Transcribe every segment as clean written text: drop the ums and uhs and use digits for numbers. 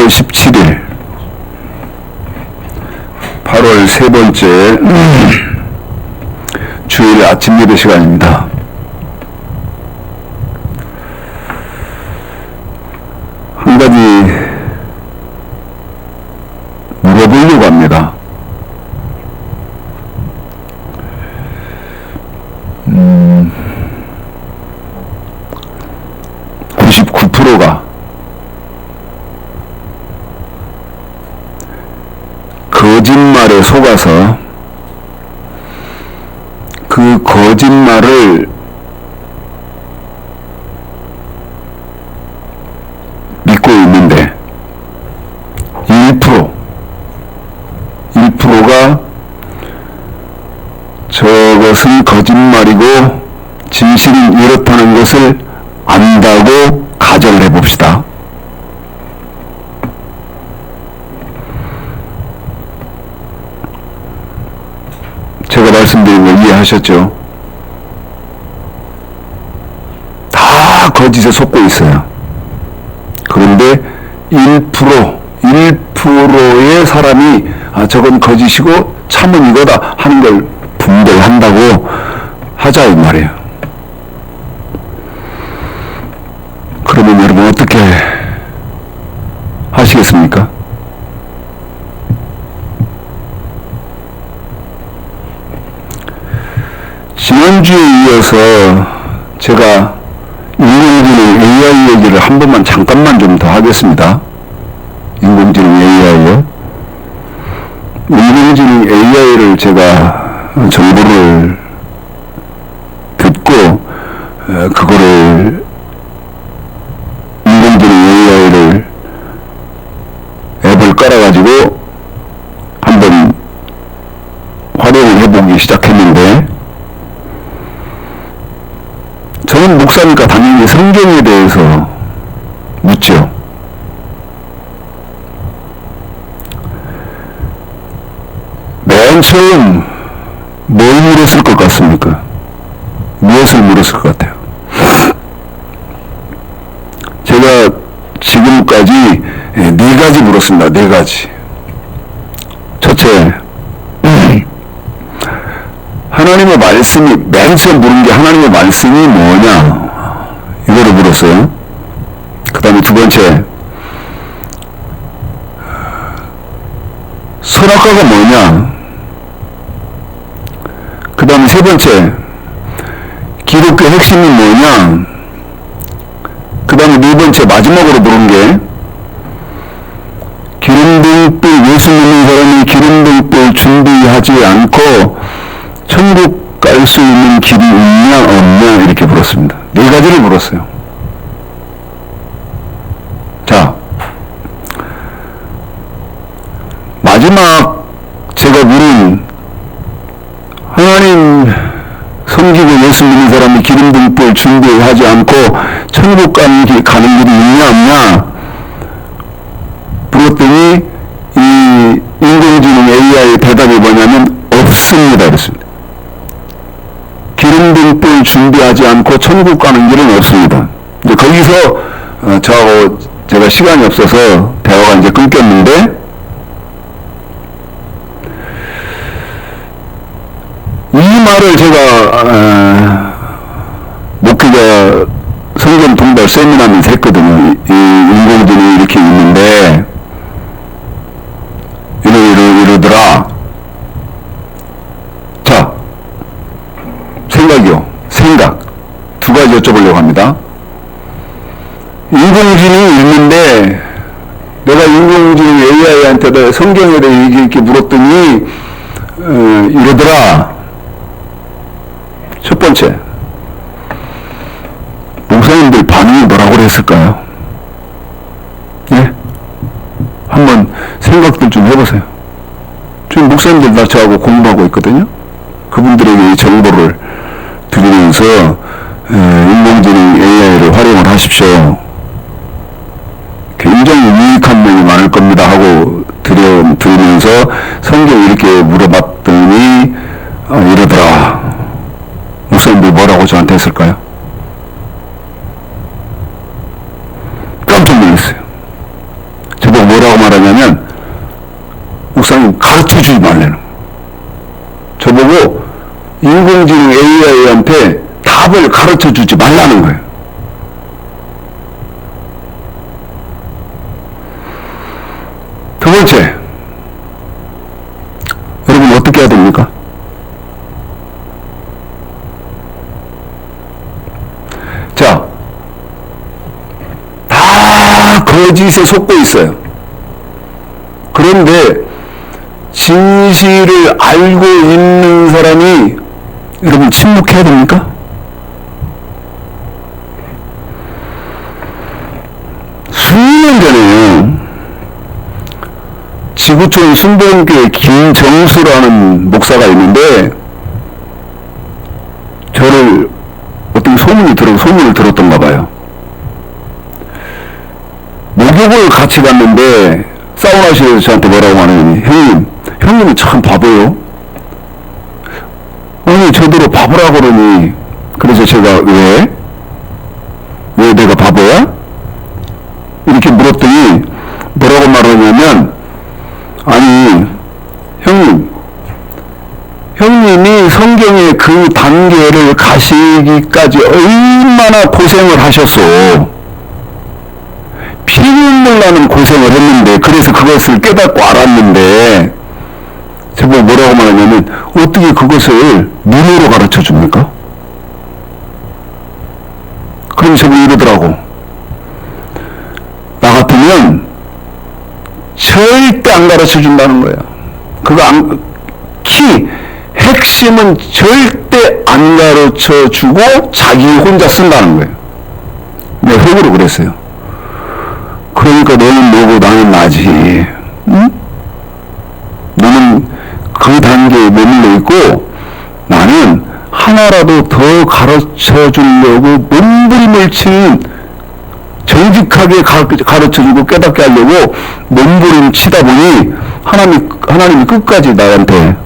8월 17일 8월 세 번째 주일 아침 예배 시간입니다. 한 가지 물어보려고 합니다. 99%가 거짓말에 속아서 그 거짓말을 믿고 있는데 1%가 저것은 거짓말이고 진실은 이렇다는 것을 안다고 가정을 해봅시다. 제가 말씀드린 거 이해하셨죠? 다 거짓에 속고 있어요. 그런데 1%의 사람이 저건 거짓이고 참은 이거다 하는 걸 분별한다고 하자 이 말이에요. 그러면 여러분 어떻게 하시겠습니까? 지난주에 이어서 제가 인공지능 AI 얘기를 한 번만 잠깐만 좀 더 하겠습니다. 인공지능 AI요. 인공지능 AI를 제가 정보를 듣고 그거를 인공지능 AI를 앱을 깔아가지고 한번 활용을 해보기 시작했는데 저는 목사니까 당연히 성경에 대해서 묻죠. 맨 처음 뭘 물었을 것 같습니까? 무엇을 물었을 것 같아요? 제가 지금까지 4가지 물었습니다. 4가지. 첫째, 하나님의 말씀이, 맨 처음 물은 게 하나님의 말씀이 뭐냐? 이거를 물었어요. 그 다음에 두 번째, 선악과가 뭐냐? 그 다음에 세 번째, 기독교 핵심이 뭐냐? 그 다음에 네 번째, 마지막으로 물은 게, 기름등불, 예수 믿는 사람이 기름등불 준비하지 않고 천국 갈 수 있는 길이 있냐 없냐 이렇게 물었습니다. 4가지를 물었어요. 자, 마지막 제가 물은 하나님 섬기고 예수 믿는 사람이 기름등불 준비하지 않고 천국 가는 길이 있냐 없냐 물었더니 이 인공지능 AI의 대답이 뭐냐면 없습니다 그랬습니다. 기름등불 준비하지 않고 천국 가는 길은 없습니다. 이제 거기서 저하고 제가 시간이 없어서 대화가 이제 끊겼는데 이 말을 제가 목회자 성경 통달 세미나면서 했거든요. 이 인공지능이 이렇게 있는데 이러더라. 자, 생각 2가지 여쭤보려고 합니다. 인공지능이 있는데 내가 인공지능 AI한테 성경에 대해 이렇게 물었더니 이러더라. 첫 번째, 목사님들 반응이 뭐라고 그랬을까요? 예? 한번 생각들 좀 해보세요. 지금 목사님들 다 저하고 공부하고 있거든요. 그분들에게 이 정보를 드리면서 인공지능 AI를 활용을 하십시오. 굉장히 유익한 면이 많을 겁니다 하고 들으면서 성경 이렇게 물어봤더니 이러더라. 목사님들 뭐라고 저한테 했을까요? 깜짝 놀랐어요. 저보고 뭐라 목사님 가르쳐주지 말라는 거예요. 저보고 인공지능 AI한테 답을 가르쳐주지 말라는 거예요. 두 번째, 여러분 어떻게 해야 됩니까? 자, 다 거짓에 속고 있어요. 그런데 진실을 알고 있는 사람이 여러분 침묵해야 됩니까? 수년 전에 지구촌 순복음교회 김정수라는 목사가 있는데 저를 어떤 소문을 들었던가 봐요. 목욕을 같이 갔는데 사우나실에서 저한테 뭐라고 하느니, 형님이 참 바보요. 아니 저대로 바보라 그러니. 그래서 제가 왜 내가 바보야? 이렇게 물었더니 뭐라고 말하냐면, 아니 형님이 성경의 그 단계를 가시기까지 얼마나 고생을 하셨어. 피눈물 나는 고생을 했는데, 그래서 그것을 깨닫고 알았는데, 제가 뭐라고 말하냐면, 어떻게 그것을 눈으로 가르쳐 줍니까? 그럼 제가 이러더라고. 나 같으면 절대 안 가르쳐 준다는 거야. 핵심은 절대 안 가르쳐 주고 자기 혼자 쓴다는 거예요. 내가 속으로 그랬어요. 그러니까 너는 너고 나는 나지. 응? 너는 그 단계에 머물러 있고 나는 하나라도 더 가르쳐 주려고 몸부림을 치는, 정직하게 가르쳐주고 깨닫게 하려고 몸부림 치다 보니 하나님이 끝까지 나한테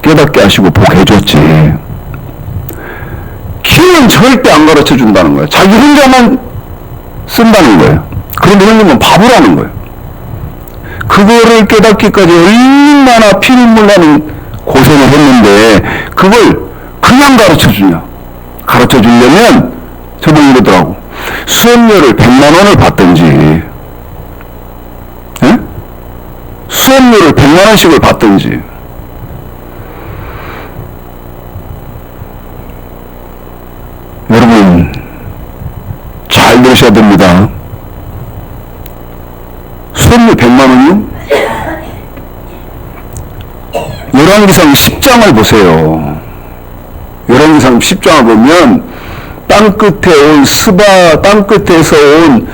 깨닫게 하시고 복해줬지. 키는 절대 안 가르쳐 준다는 거예요. 자기 혼자만 쓴다는 거예요. 그런데 형님은 바보라는 거예요. 그거를 깨닫기까지 얼마나 피눈물 나는 고생을 했는데 그걸 그냥 가르쳐 주냐. 가르쳐 주려면 저번에 이러더라고. 수업료를 100만 원을 받든지, 예? 수업료를 100만 원씩을 받든지. 여러분 잘 들으셔야 됩니다. 수업료 100만 원이요? 열왕기상 10장을 보세요. 열왕기상 10장을 보면 땅끝에서 온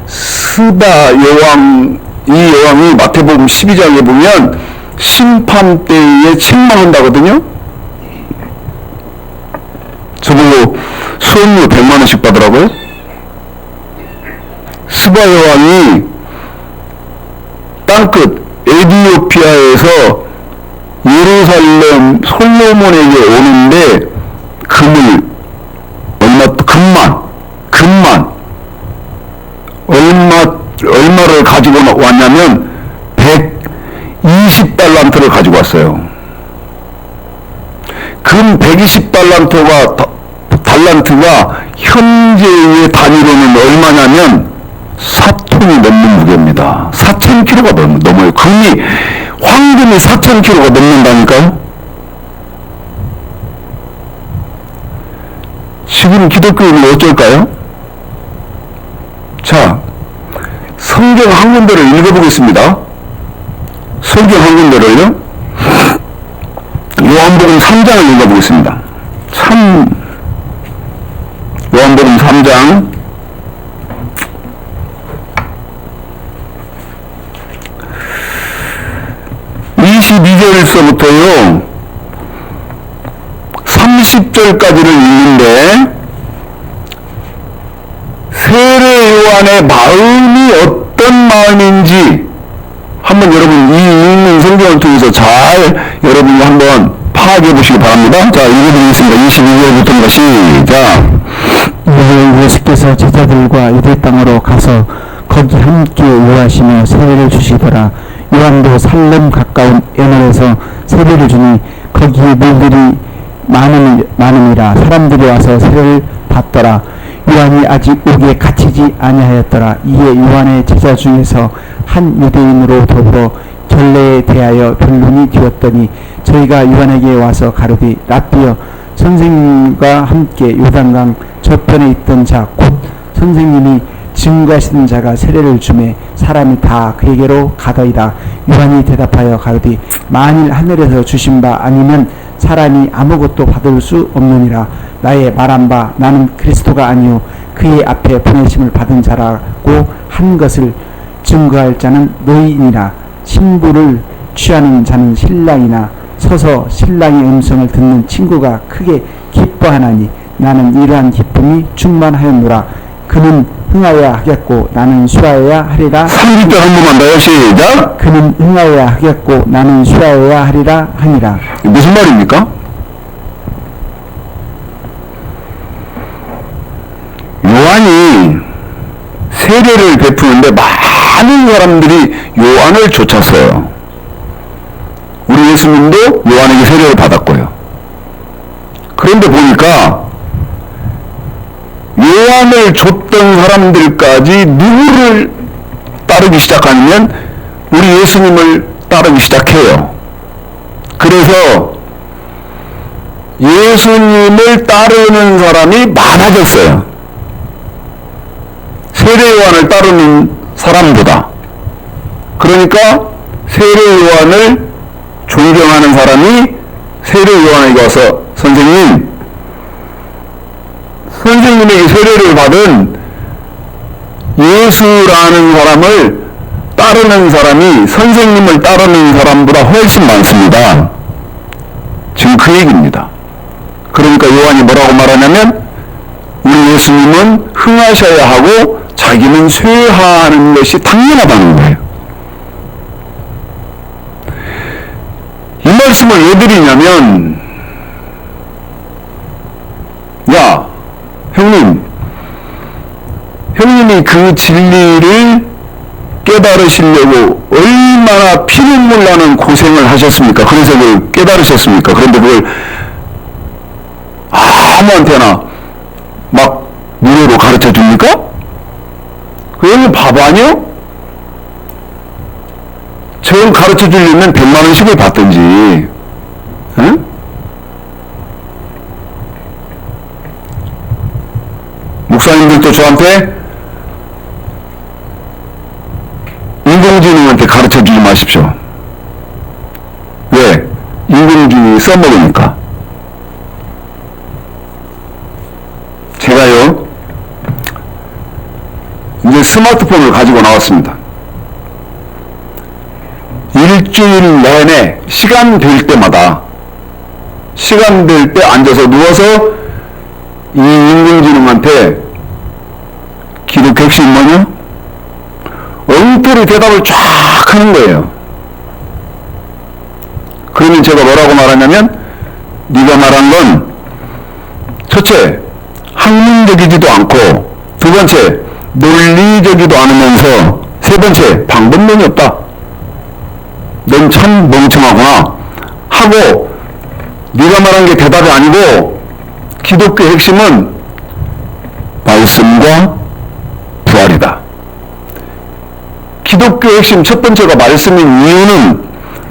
스바 여왕, 이 여왕이 마태복음 12장에 보면 심판 때에 책망한다거든요. 저보고 수업료 100만 원씩 받으라고요? 스바 여왕이 땅끝 에디오피아에서 예루살렘 솔로몬에게 오는데 금만 얼마를 가지고 왔냐면 120달란트를 가지고 왔어요. 금 120달란트가 현재의 단위로는 얼마냐면 4톤이 넘는 무게입니다. 4,000kg가 넘어요. 황금이 4,000kg가 넘는다니까요. 지금 기독교인이 어쩔까요? 자, 성경 한 군데를 읽어보겠습니다. 성경 한 군데를요. 요한복음 3장을 읽어보겠습니다. 요한복음 3장 22절에서부터요 30절까지를 읽는데, 세례 요한의 마음이 어떤 마음인지 한번 여러분 이 읽는 성경을 통해서 잘 여러분이 한번 파악해 보시기 바랍니다. 자, 읽어드리겠습니다. 22절부터입니다. 시작. 예수께서 제자들과 유대 땅으로 가서 거기 함께 요하시며 세례를 주시더라. 요한도 살렘 가까운 에널에서 세례를 주니 거기에 물들이 많음이라 사람들이 와서 세례를 받더라. 요한이 아직 옥에 갇히지 아니하였더라. 이에 요한의 제자 중에서 한 유대인으로 더불어 결례에 대하여 변론이 되었더니 저희가 요한에게 와서 가로되 라삐여 선생님과 함께 요단강 저편에 있던 자 곧 선생님이 증거하시는 자가 세례를 주매 사람이 다 그에게로 가더이다. 요한이 대답하여 가로되 만일 하늘에서 주신 바 아니면 사람이 아무것도 받을 수 없느니라. 나의 말한 바 나는 그리스도가 아니요 그의 앞에 보내심을 받은 자라고 한 것을 증거할 자는 너희니라. 신부를 취하는 자는 신랑이나 서서 신랑의 음성을 듣는 친구가 크게 기뻐하나니 나는 이러한 기쁨이 충만하였노라. 그는 흥하여야 하겠고 나는 쉬어야 하리라. 30절 한 번만 더요. 시작. 그는 흥하여야 하겠고 나는 쉬어야 하리라 하니라. 무슨 말입니까? 요한이 세례를 베푸는데 많은 사람들이 요한을 쫓았어요. 우리 예수님도 요한에게 세례를 받았고요. 그런데 보니까 요한을 줬던 사람들까지 누구를 따르기 시작하면 우리 예수님을 따르기 시작해요. 그래서 예수님을 따르는 사람이 많아졌어요. 세례 요한을 따르는 사람보다. 그러니까 세례 요한을 존경하는 사람이 세례 요한에게 와서 선생님에게 세례를 받은 예수라는 사람을 따르는 사람이 선생님을 따르는 사람보다 훨씬 많습니다. 지금 그 얘기입니다. 그러니까 요한이 뭐라고 말하냐면 우리 예수님은 흥하셔야 하고 자기는 쇠하하는 것이 당연하다는 거예요. 이 말씀을 왜 드리냐면 야 형님이 그 진리를 깨달으시려고 얼마나 피눈물 나는 고생을 하셨습니까? 그래서 그걸 깨달으셨습니까? 그런데 그걸 아무한테나 막 무료로 가르쳐 줍니까? 그건 바보 아니요? 저 가르쳐 주려면 100만원씩을 받든지, 응? 목사님들도 저한테 인공지능한테 가르쳐 주지 마십시오. 왜? 인공지능이 써먹으니까. 제가요, 이제 스마트폰을 가지고 나왔습니다. 일주일 내내 시간 될 때마다 시간 될 때 앉아서 누워서 이 인공지능한테 기독교 핵심 뭐냐? 엉터리 대답을 쫙 하는 거예요. 그러면 제가 뭐라고 말하냐면 네가 말한 건 첫째 학문적이지도 않고 두 번째 논리적이지도 않으면서 세 번째 방법론이 없다. 넌 참 멍청하구나 하고 네가 말한 게 대답이 아니고 기독교 핵심은 말씀과 부활이다. 기독교 핵심 첫 번째가 말씀인 이유는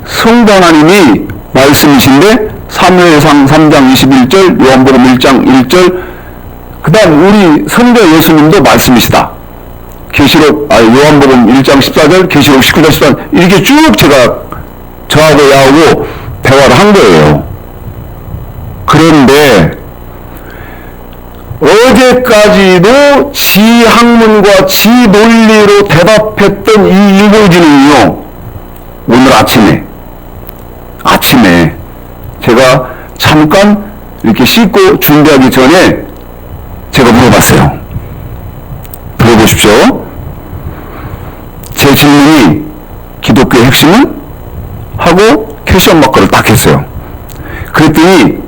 성도 하나님이 말씀이신데 사무엘상 3장 21절 요한복음 1장 1절 그 다음 우리 선교 예수님도 말씀이시다. 요한복음 1장 14절 계시록 19장 14절 이렇게 쭉 제가 저하고 야하고 대화를 한 거예요. 그런데 어제까지도 지 학문과 지 논리로 대답했던 이 인공지능이요. 오늘 아침에 제가 잠깐 이렇게 씻고 준비하기 전에 제가 물어봤어요. 들어보십시오. 제 질문이 기독교의 핵심은? 하고 캐시언 마크를 딱 했어요. 그랬더니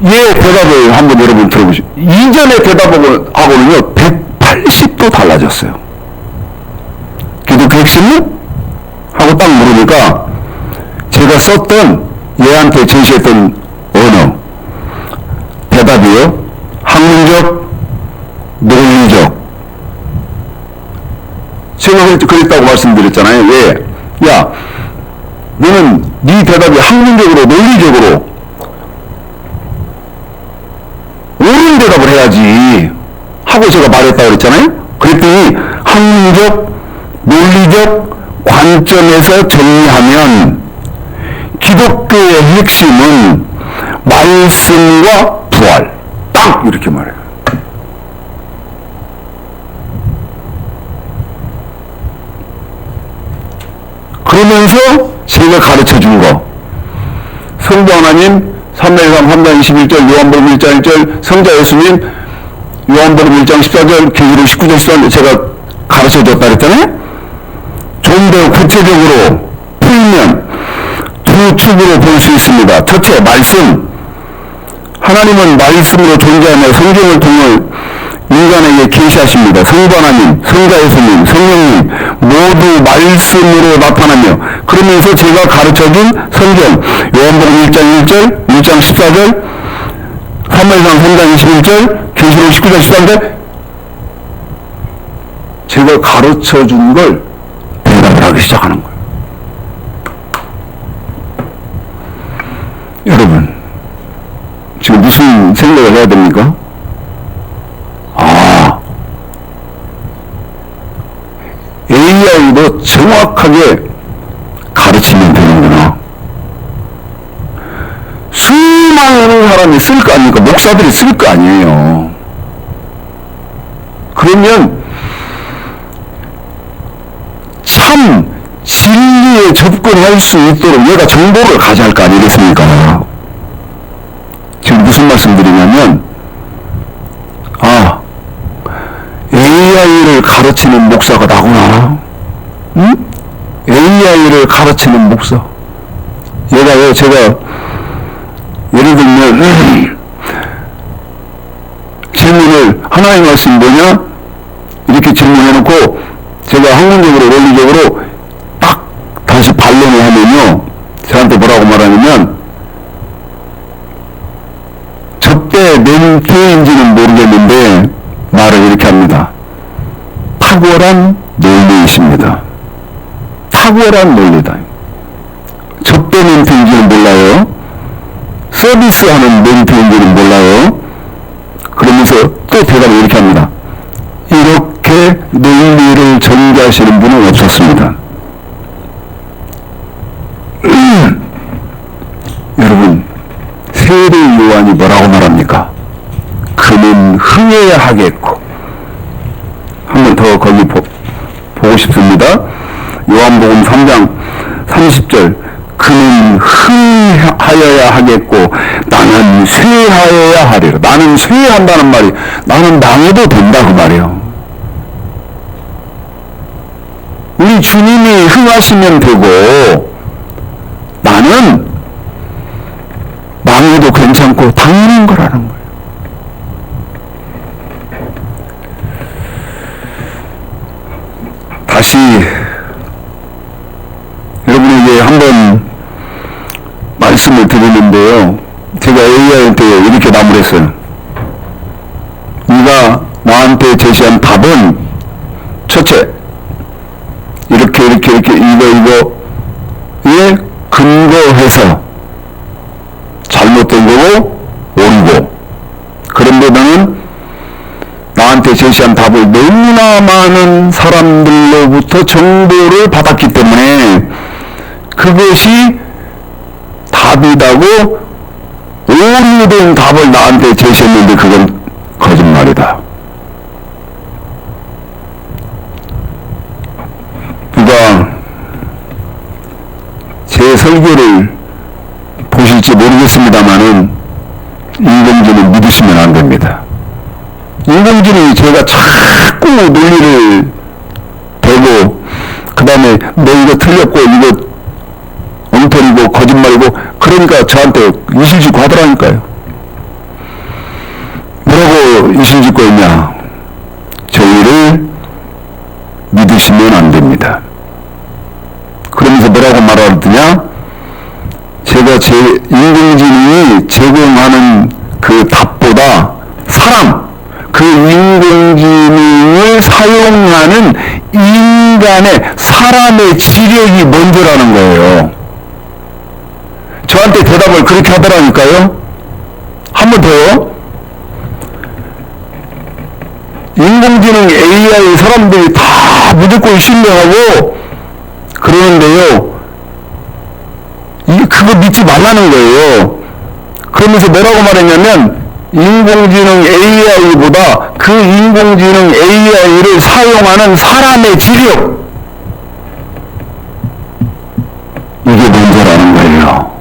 대답을 한번 여러분 들어보시죠. 이전의 대답하고는요 180도 달라졌어요. 기독교 핵심은? 하고 딱 물으니까 제가 썼던 얘한테 제시했던 언어 대답이요. 학문적, 논리적. 제가 그랬다고 말씀드렸잖아요. 왜? 야, 너는 네 대답이 학문적으로, 논리적으로 옳은 대답을 해야지 하고 제가 말했다고 그랬잖아요. 그랬더니 학문적, 논리적 관점에서 정리하면 기독교의 핵심은 말씀과 부활. 딱 이렇게 말해요. 그러면서 제가 가르쳐 준 거. 성부 하나님, 삼위일관 3장 21절, 요한복음 1장 1절, 성자 예수님, 요한복음 1장 14절, 계시록 19절, 14절 제가 가르쳐 줬다 그랬잖아요. 좀 더 구체적으로 풀면 두 축으로 볼 수 있습니다. 첫째, 말씀. 하나님은 말씀으로 존재하며 성경을 통해 인간에게 계시하십니다. 성부 하나님, 성자 예수님, 성령님 모두 말씀으로 나타나며 그러면서 제가 가르쳐준 성경 요한복음 1장 1절, 1장 14절, 사무엘상 3장 21절, 계시록 19절 13절 제가 가르쳐준 걸 대답을 하기 시작하는 거예요. 여러분 지금 무슨 생각을 해야 됩니까? AI도 정확하게 가르치면 되는구나. 수많은 사람이 쓸 거 아닙니까? 목사들이 쓸 거 아니에요. 그러면 참 진리에 접근할 수 있도록 얘가 정보를 가져야 할 거 아니겠습니까? 지금 무슨 말씀 드리냐면 AI를 가르치는 목사가 나구나. 응? AI를 가르치는 목사. 얘가요, 제가 예를 들면 질문을 하나의 말씀 뭐냐? 이렇게 질문해놓고 제가 학문적으로 논리적으로 딱 다시 반론을 하면요 저한테 뭐라고 말하냐면 저때 멘트인지는 모르겠는데 말을 이렇게 합니다. 탁월한 논리이십니다. 탁월한 논리다. 접대 멘트인지는 몰라요. 서비스하는 멘트인지는 몰라요. 그러면서 또 대답을 이렇게 합니다. 이렇게 논리를 전개하시는 분은 없었습니다. 여러분 세례 요한이 뭐라고 말합니까? 그는 흥해야 하겠고 한 번 더 거기 보고 싶습니다. 요한복음 3장 30절 그는 흥하여야 하겠고 나는 쇠하여야 하리라. 나는 쇠한다는 말이 나는 망해도 된다 그 말이에요. 우리 주님이 흥하시면 되고 나는 망해도 괜찮고 당연한 거라는 거예요. 다시 여러분에게 한번 말씀을 드리는데요. 제가 AI한테 이렇게 나무랬어요. 네가 나한테 제시한 답은 첫째 이렇게 이거에 근거해서 잘못된 거고 옳고 그런데 너는 나한테 제시한 답을 너무나 많은 사람들로부터 정보를 받았기 때문에 그것이 답이다고 오류된 답을 나한테 제시했는데 그건 거짓말이다. 누가 제 설교를 보실지 모르겠습니다만은 인공지능 믿으시면 안 됩니다. 인공지능이 제가 자꾸 논리를 대고 그 다음에 너 이거 틀렸고 이거 엉터리고 거짓말이고 그러니까 저한테 이실직고 하더라니까요. 뭐라고 이실직고 했냐? 저희를 믿으시면 안 됩니다. 그러면서 뭐라고 말하더냐? 제가 인공지능이 제공하는 그 답보다 그 인공지능을 사용하는 사람의 지력이 먼저라는 거예요. 저한테 대답을 그렇게 하더라니까요. 한 번 더요. 인공지능 AI 사람들이 다 무조건 신뢰하고 그러는데요. 그거 믿지 말라는 거예요. 그러면서 뭐라고 말했냐면 인공지능 AI보다 그 인공지능 AI를 사용하는 사람의 지력, 이게 먼저라는 거예요.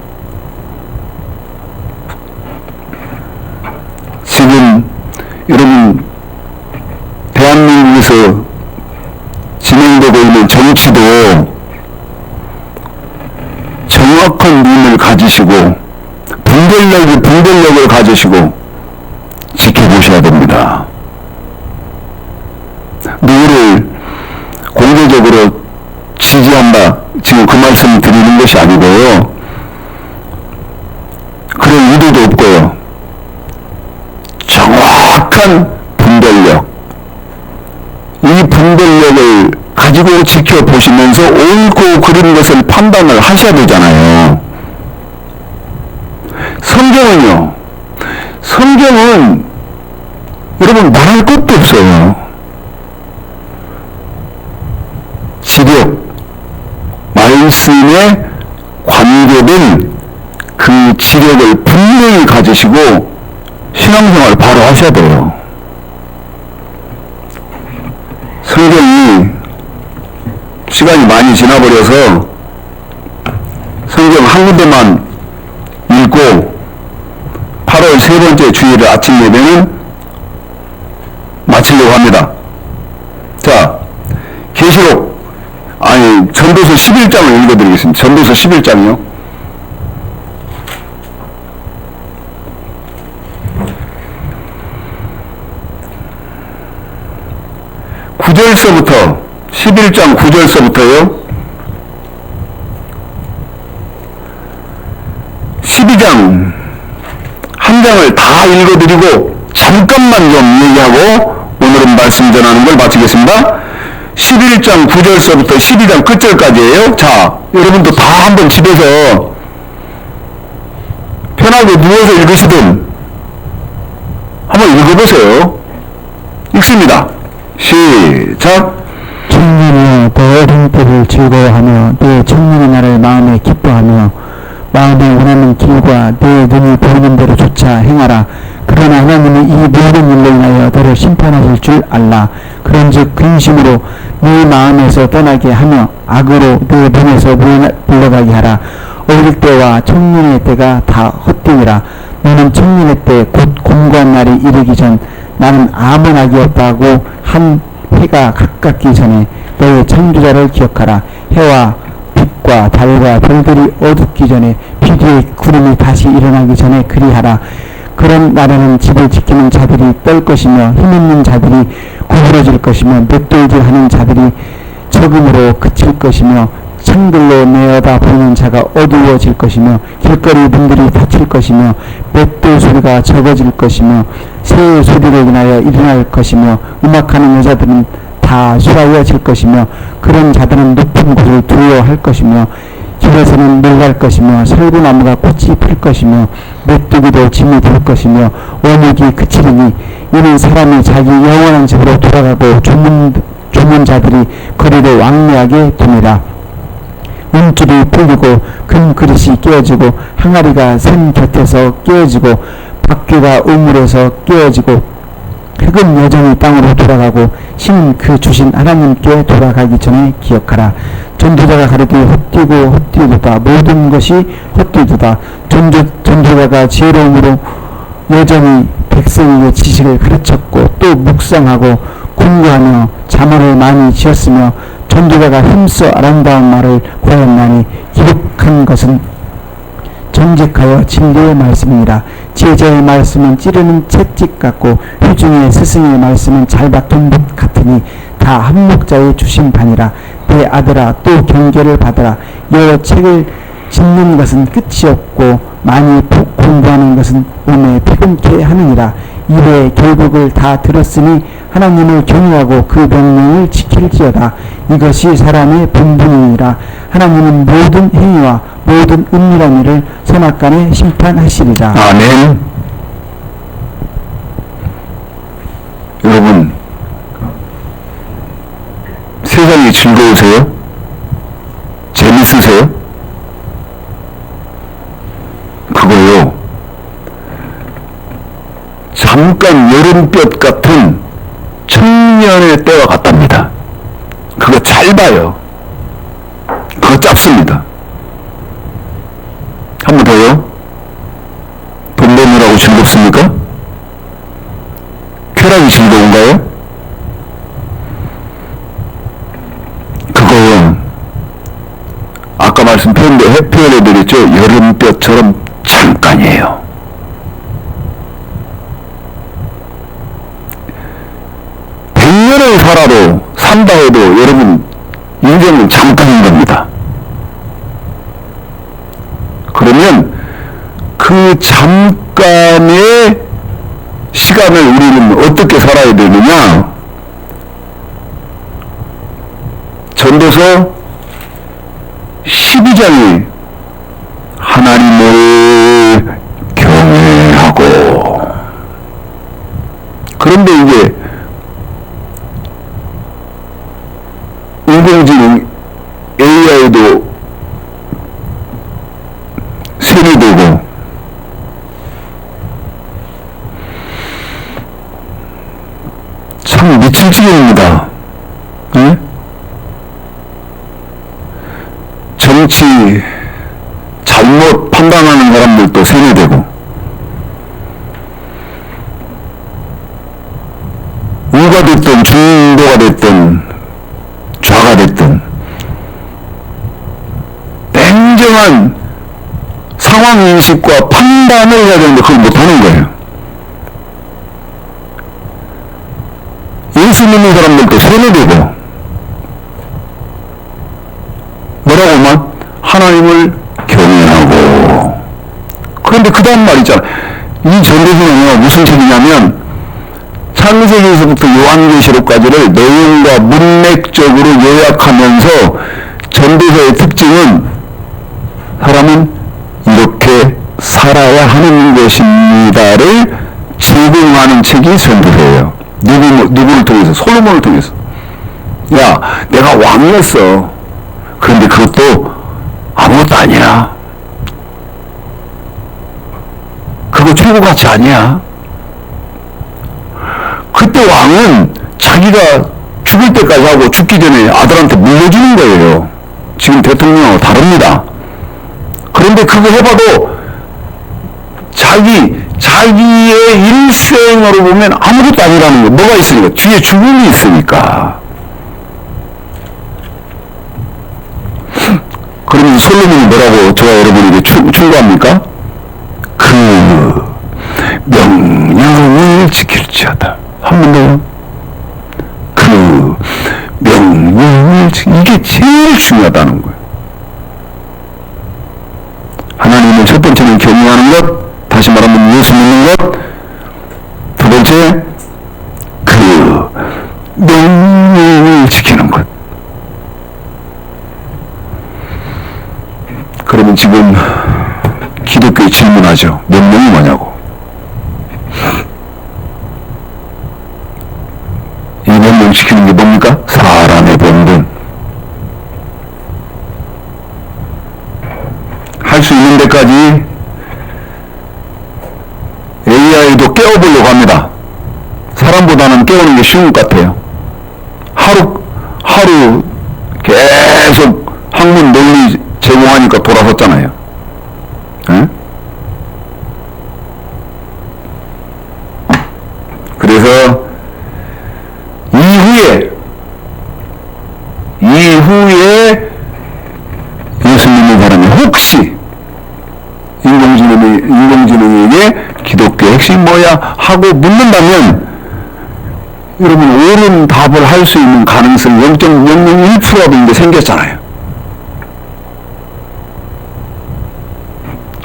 지금 여러분 대한민국에서 진행되고 있는 정치도 정확한 눈을 가지시고 분별력을 가지시고 지켜보셔야 됩니다. 누구를 공개적으로 지지한다, 지금 그 말씀 드리는 것이 아니고요. 그럴 의도도 없고요. 정확한 분별력, 이 분별력을 가지고 지켜보시면서 옳고 그른 것을 판단을 하셔야 되잖아요. 성경은 여러분 말할 것도 없어요. 지력, 말씀에 관계된 그 지력을 분명히 가지시고 신앙생활 바로 하셔야 돼요. 성경이 시간이 많이 지나버려서 성경 한 군데만 읽고 8월 세 번째 주일의 아침 예배는 마치려고 합니다. 자, 전도서 11장을 읽어드리겠습니다. 전도서 11장이요. (9절서부터) 11장 9절서부터요. 12장 한 장을 다 읽어드리고 잠깐만 좀 얘기하고 오늘은 말씀 전하는 걸 마치겠습니다. 11장 9절서부터 12장 끝절까지예요. 자, 여러분도 다 한번 집에서 편하게 누워서 읽으시든 한번 읽어보세요. 읽습니다. 시작. 청년이여, 내 어린 때를 즐거워하며 내 청년의 날을 마음에 기뻐하며 마음에 원하는 길과 내 눈이 보이는 대로 조차 행하라. 그러나 하나님이 이 모든 일로 인하여 너를 심판하실 줄 알라. 그런즉 근심으로 네 마음에서 떠나게 하며 악으로 네 눈에서 물러가게 하라. 어릴 때와 청년의 때가 다 헛되니라. 너는 청년의 때 곧 공고한 날이 이르기 전 나는 아무 낙이 없다고 한 해가 가깝기 전에 너의 창조자를 기억하라. 해와 빛과 달과 별들이 어둡기 전에 비디의 구름이 다시 일어나기 전에 그리하라. 그런 날에는 집을 지키는 자들이 떨 것이며 힘있는 자들이 구부러질 것이며 맷돌질하는 자들이 적음으로 그칠 것이며 창들로 내어다 보는 자가 어두워질 것이며 길거리 분들이 다칠 것이며 맷돌 소리가 적어질 것이며 새 소리로 인하여 일어날 것이며 음악하는 여자들은 다 수라여질 것이며 그런 자들은 높은 곳을 두려워할 것이며 길에서는 놀랄 것이며 설구나무가 꽃이 필 것이며 메뚜기도 짐이 될 것이며 원육이 그치리니 이는 사람이 자기 영원한 집으로 돌아가고 조문자들이 거리를 왕래하게 됩니다. 은줄이 풀리고 금 그릇이 깨어지고 항아리가 샘 곁에서 깨어지고 바퀴가 우물에서 깨어지고 흙은 여전히 땅으로 돌아가고 신은 그 주신 하나님께 돌아가기 전에 기억하라. 전도자가 가르되 헛되도다. 모든 것이 헛되도다. 전도자가 지혜로움으로 여전히 백성에게 지식을 가르쳤고 또 묵상하고 공부하며 자문을 많이 지었으며 전도자가 힘써 아름다운 말을 구하였나니 기록한 것은 정직하여 진리의 말씀이니라. 제자의 말씀은 찌르는 채찍 같고 휴중의 스승의 말씀은 잘 박힌 붓 같으니 다 한목자의 주신 바니라. 내 아들아, 또 경계를 받아라. 여러 책을 짓는 것은 끝이 없고 많이 공부하는 것은 몸에 피곤케 하느니라. 이래 결국을 다 들었으니 하나님을 경외하고 그 명령을 지킬지어다. 이것이 사람의 본분이니라. 하나님은 모든 행위와 모든 은밀한 일을 선악간에 심판하시리라. 아멘. 여러분, 세상이 즐거우세요? 재밌으세요? 그거요, 잠깐 여름볕 같은 청년의 때와 같답니다. 그거 짧아요. 그거 짧습니다. 한 번 더요. 돈 버느라고 즐겁습니까? 쾌락이 즐거운가요? 그거요, 아까 표현해드렸죠. 여름볕처럼 잠깐이에요. 산다 해도 여러분 인생은 잠깐인 겁니다. 그러면 그 잠깐의 시간을 우리는 어떻게 살아야 되느냐? 전도서 12장이 하나님을 경외하고, 그런데 이게 인공지능 AI도 세뇌되고 참 미칠 지경입니다. 네? 정치 잘못 판단하는 사람들도 세뇌되고, 우가 됐든 중도가 됐든 좌가 됐든 냉정한 상황인식과 판단을 해야 되는데 그걸 못하는 거예요. 예수 믿는 사람들도 세뇌되고, 뭐라고만? 하나님을 경외하고. 그런데 그 다음 말 있잖아. 이 전도서는요, 무슨 책이냐면 창세기에서부터 요한계시록까지를 내용과 문맥적으로 요약하면서 전도서의 특징은 사람은 이렇게 살아야 하는 것입니다를 제공하는 책이 전도서예요. 누구를 통해서? 솔로몬을 통해서. 야, 내가 왕이었어. 그런데 그것도 아무것도 아니야. 그거 최고가치 아니야. 그때 왕은 자기가 죽을 때까지 하고 죽기 전에 아들한테 물려주는 거예요. 지금 대통령하고 다릅니다. 그런데 그거 해봐도 자기의 일생으로 보면 아무것도 아니라는 거. 뭐가 있으니까? 뒤에 죽음이 있으니까. 그러면 솔로몬이 뭐라고 저와 여러분에게 충고합니까? 그 명령을 지킬지어다. 한 번 더요. 그 명령을 이게 제일 중요하다는 거예요. 하나님을 첫 번째는 경외하는 것, 다시 말하면 예수 믿는 것, 두 번째 그 명령을 지키는 것. 그러면 지금 기독교에 질문하죠. 명령이 뭐냐고. 이 명령 지키는 게 뭡니까? 사람의 본분. 할 수 있는 데까지 AI도 깨워보려고 합니다. 사람보다는 깨우는 게 쉬운 것 같아요. 하루 계속 학문 논리 제공하니까 돌아섰잖아요. 에? 그래서 이후에 예수 믿는 사람이 혹시 인공지능에게 기독교 핵심이 뭐야? 하고 묻는다면 여러분, 옳은 답을 할 수 있는 가능성이 0.001%라도 생겼잖아요.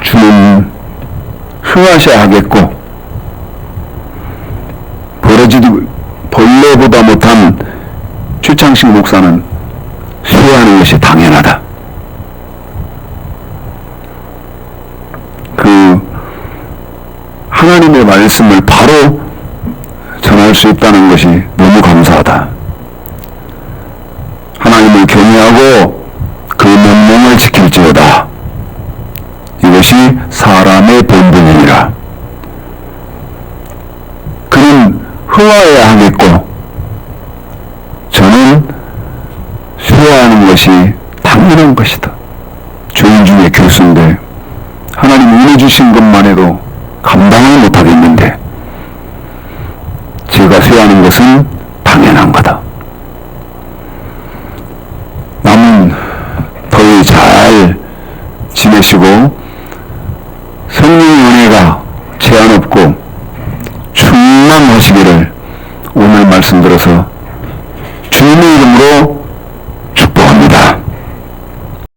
주는 흥하셔야 하겠고, 벌어지도 벌레보다 못한 최창식 목사는 수혜하는 것이 당연하다. 그 하나님의 말씀을 바로 전할 수 있다는 것이 너무 감사하다. 하나님을 경외하고 그 명령을 지킬지어다. 이것이 사람의 본분이니라. 그는 흥하여야 하겠고 저는 수혜하는 것이 당연한 것이다. 죄인 중에 교수인데 하나님 은혜 주신 것만 해도 감당을 못하겠는데 제가 수혜하는 것은 당연한 거다. 남은 더위 잘 지내시고 성령의 은혜가 제한 없고 충만하시기를 오늘 말씀 들어서